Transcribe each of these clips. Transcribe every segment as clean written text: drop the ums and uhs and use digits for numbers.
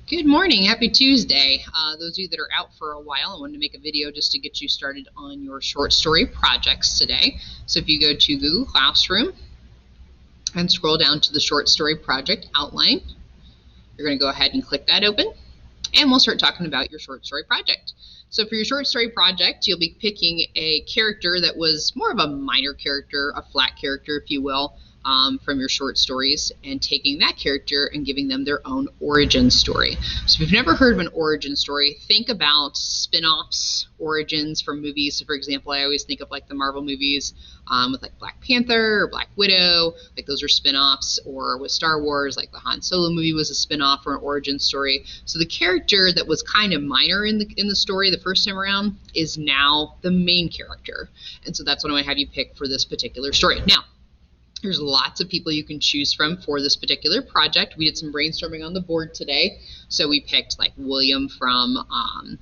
Good morning, happy Tuesday. Those of you that are out for a while, I wanted to make a video just to get you started on your short story projects today. So if you go to Google Classroom and scroll down to the short story project outline, you're going to go ahead and click that open, and we'll start talking about your short story project. So for your short story project, you'll be picking a character that was more of a minor character, a flat character, if you will, from your short stories, and taking that character and giving them their own origin story. So if you've never heard of an origin story, think about spin-offs, origins from movies. So for example, I always think of like the Marvel movies with like Black Panther or Black Widow, like those are spin-offs, or with Star Wars, like the Han Solo movie was a spin-off or an origin story. So the character that was kind of minor in the story the first time around is now the main character. And so that's what I'm going to have you pick for this particular story. Now, there's lots of people you can choose from for this particular project. We did some brainstorming on the board today. So we picked like William from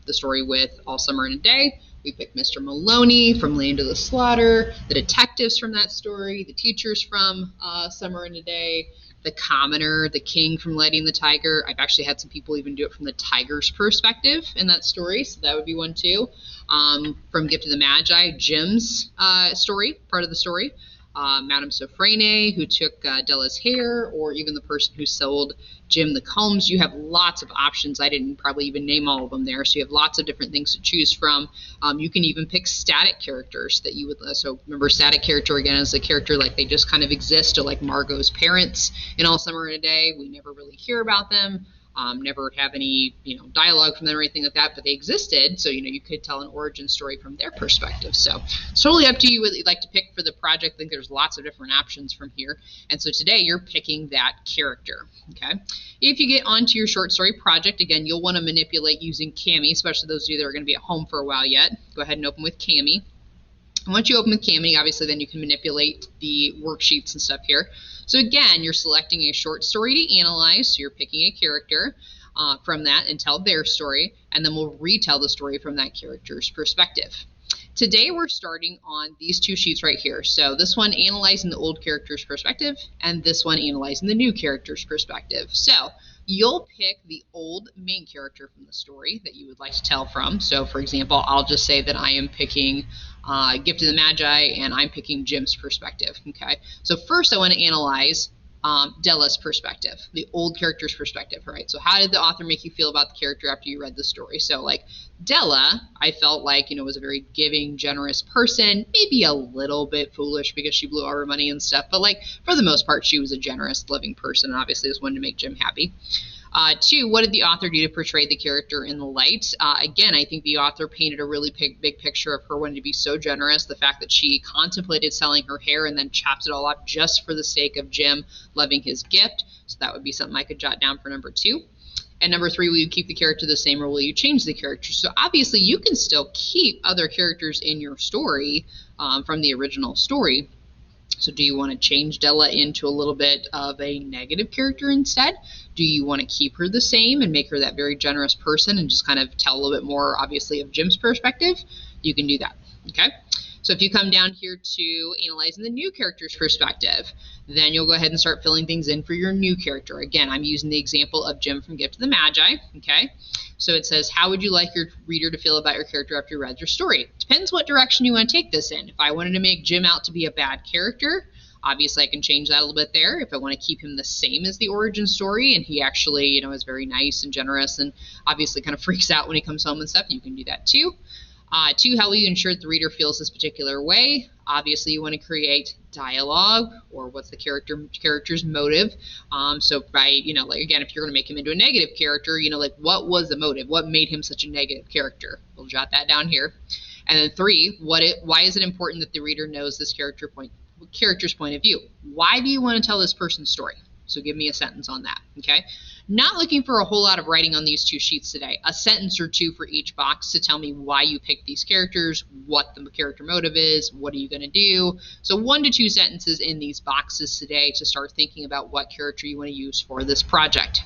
the story with All Summer in a Day. We picked Mr. Maloney from Land of the Slaughter, the detectives from that story, the teachers from Summer in a Day, the commoner, the king from Lady and the Tiger. I've actually had some people even do it from the tiger's perspective in that story, so that would be one too. From Gift of the Magi, Jim's story, part of the story. Madame Sofrene, who took Della's hair, or even the person who sold Jim the combs. You have lots of options. I didn't probably even name all of them there, so you have lots of different things to choose from. You can even pick static characters that you would, so remember, static character again is a character like they just kind of exist, or like Margot's parents in All Summer in a Day. We never really hear about them. Never have any, dialogue from them or anything like that, but they existed, so, you could tell an origin story from their perspective. So it's totally up to you what you'd like to pick for the project. I think there's lots of different options from here. And so today you're picking that character, okay? If you get onto your short story project, again, you'll want to manipulate using Kami, especially those of you that are going to be at home for a while yet. Go ahead and open with Kami. And once you open with Kami, obviously then you can manipulate the worksheets and stuff here. So again, you're selecting a short story to analyze, so you're picking a character from that and tell their story, and then we'll retell the story from that character's perspective. Today we're starting on these two sheets right here. So this one analyzing the old character's perspective, and this one analyzing the new character's perspective. So you'll pick the old main character from the story that you would like to tell from. So for example, I'll just say that I am picking Gift of the Magi, and I'm picking Jim's perspective, okay? So first I want to analyze Della's perspective, the old character's perspective, right? So how did the author make you feel about the character after you read the story? So like Della, I felt like, was a very giving, generous person, maybe a little bit foolish because she blew all her money and stuff, but like for the most part, she was a generous, loving person, and obviously just wanted to make Jim happy. Two, what did the author do to portray the character in the light? Again, I think the author painted a really big picture of her wanting to be so generous, the fact that she contemplated selling her hair and then chopped it all up just for the sake of Jim loving his gift. So that would be something I could jot down for number two. And number three, will you keep the character the same, or will you change the character? So obviously you can still keep other characters in your story from the original story. So do you want to change Della into a little bit of a negative character instead? Do you want to keep her the same and make her that very generous person and just kind of tell a little bit more, obviously, of Jim's perspective? You can do that, okay? So if you come down here to analyzing the new character's perspective, then you'll go ahead and start filling things in for your new character. Again, I'm using the example of Jim from Gift of the Magi, okay? So it says, how would you like your reader to feel about your character after you read your story? Depends what direction you want to take this in. If I wanted to make Jim out to be a bad character, obviously I can change that a little bit there. If I want to keep him the same as the origin story, and he actually, is very nice and generous and obviously kind of freaks out when he comes home and stuff, you can do that too. Two, how will you ensure that the reader feels this particular way? Obviously, you want to create dialogue, or what's the character's motive. So by, like again, if you're going to make him into a negative character, like what was the motive? What made him such a negative character? We'll jot that down here. And then three, why is it important that the reader knows this character's point of view? Why do you want to tell this person's story? So give me a sentence on that, okay? Not looking for a whole lot of writing on these two sheets today. A sentence or two for each box to tell me why you picked these characters, what the character motive is, what are you going to do. So 1 to 2 sentences in these boxes today to start thinking about what character you want to use for this project.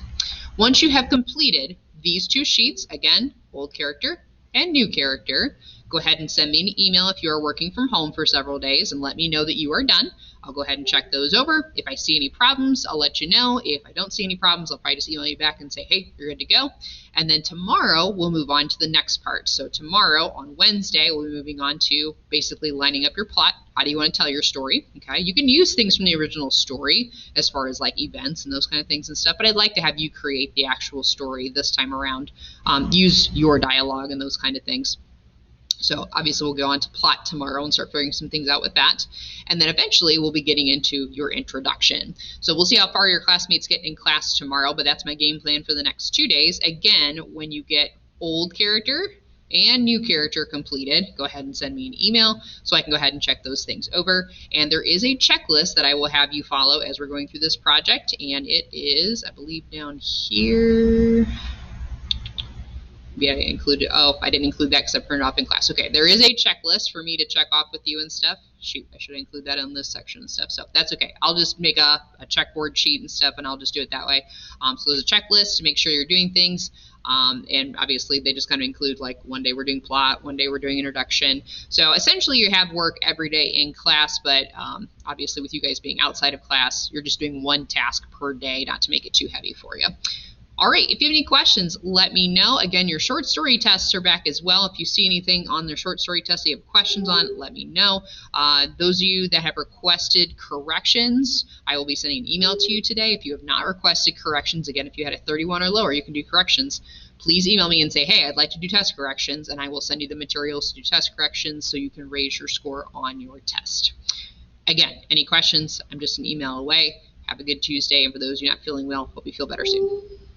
Once you have completed these two sheets, again, old character and new character, go ahead and send me an email if you are working from home for several days and let me know that you are done. I'll go ahead and check those over. If I see any problems, I'll let you know. If I don't see any problems, I'll probably just email you back and say, hey, you're good to go. And then tomorrow, we'll move on to the next part. So tomorrow, on Wednesday, we'll be moving on to basically lining up your plot. How do you want to tell your story? Okay, you can use things from the original story as far as like events and those kind of things and stuff, but I'd like to have you create the actual story this time around. Use your dialogue and those kind of things. So obviously we'll go on to plot tomorrow and start figuring some things out with that. And then eventually we'll be getting into your introduction. So we'll see how far your classmates get in class tomorrow, but that's my game plan for the next 2 days. Again, when you get old character and new character completed, go ahead and send me an email so I can go ahead and check those things over. And there is a checklist that I will have you follow as we're going through this project, and it is, I believe, down here. Yeah, I included. Oh, I didn't include that because I printed it off in class. Okay, there is a checklist for me to check off with you and stuff. Shoot, I should include that in this section and stuff. So that's okay. I'll just make a checkboard sheet and stuff, and I'll just do it that way. So there's a checklist to make sure you're doing things. And obviously they just kind of include like one day we're doing plot, one day we're doing introduction. So essentially you have work every day in class, but obviously with you guys being outside of class, you're just doing one task per day, not to make it too heavy for you. All right, if you have any questions, let me know. Again, your short story tests are back as well. If you see anything on their short story test that you have questions on, let me know. Those of you that have requested corrections, I will be sending an email to you today. If you have not requested corrections, again, if you had a 31 or lower, you can do corrections. Please email me and say, hey, I'd like to do test corrections, and I will send you the materials to do test corrections so you can raise your score on your test. Again, any questions, I'm just an email away. Have a good Tuesday, and for those of you not feeling well, hope you feel better soon.